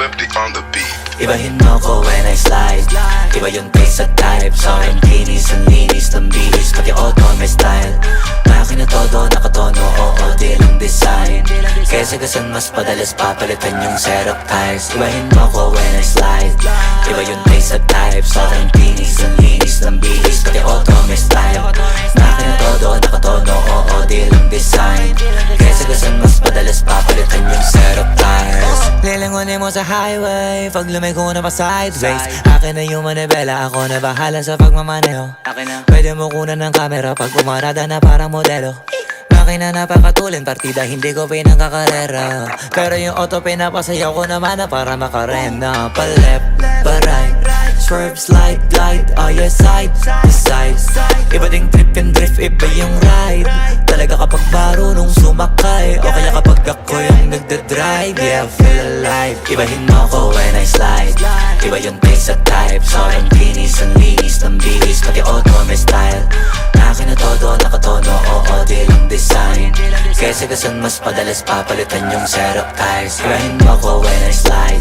Swifty on the beat. Ibahin mo ko when I slide. Iba yung taste at type. Sobrang kinis, ang linis ng bihis, pati auto may style. Makin na todo, nakatono, oo, di lang design. Kesa gasan mas padalas papalitan yung setup ties. Ibahin mo ko when I slide. Iba yung taste at type. Sobrang kinis, ang linis ng bihis, pati auto may style. Makin na todo, nakatono, oo, di lang design. Kesa gasan mas padalas papalitan yung setup ties. Lilangunin mo sa highway, pag lumiko na pa sideways. Akin na yung manibela, ako na bahala sa pagmamaneho. Pwede mo kunan ng camera pag umarada na parang modelo. Makina napakatulin, partida hindi ko pinangkakarera. Pero yung auto pinapasayaw ko naman na para makarena. Pa left, pa right, swerve, slide, glide. Oh yeah, side to side. Iba ding trip and drift, iba yung ride. Talaga kapag marunong sumakay, o kaya kapag ako yung nagdadrive. Yeah, feel alive. Ibahin mo ko when I slide. Iba yung taste at type. Sobrang kinis, ang linis ng bihis, pati auto may style. Akin na todo, nakatono, oo, di lang design. Kesa gasan mas padalas papalitan yung setup ties. Ibahin mo ko when I slide.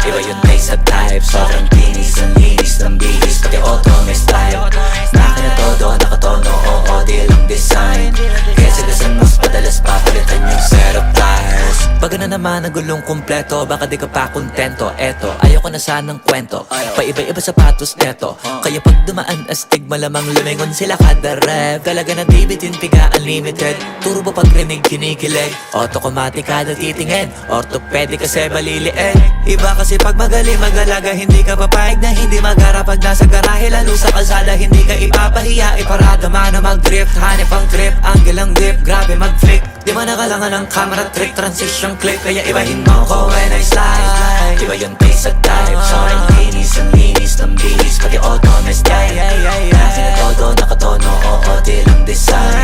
Iba yung taste at type. Sobrang kinis, ang linis ng bihis, pati auto may style. Akin na todo, nakatono, oo, di lang design. Kesa gasan mas padalas papalitan yung setup ties. Pag na naman ang gulong kumpleto, baka di ka pa kontento. Eto, ayoko na sanang kwento, paiba-iba sapatos neto. Kaya pag dumaan astig, malamang lumingon sila kada rev. Talaga na David Piga Unlimited. Turbo pag rinig kinikilig, automatic kada titingin, orthopedic kasi baliliin. Iba kasi pag magaling mag-alaga, hindi ka papayag na hindi magara. Pag nasa garahe lalo sa kalsada, hindi ka ipapahiya. Iparada mano mag-drift, hanip ang grip, angle ang dip, grabe mag-flick. Di man nakalangan ng camera trick, transition click. Kaya ibahin mo ko when I slide. Iba yung taste at type. Sobrang kinis, ang linis ng bihis, pati auto may style. Akin na todo, nakatono, oo, di lang design.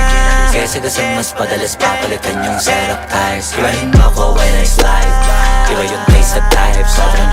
Kesa gasan mas padalas papalitan yung setup ties. Ibahin mo ko when I slide. Iba yung taste at type. Sobrang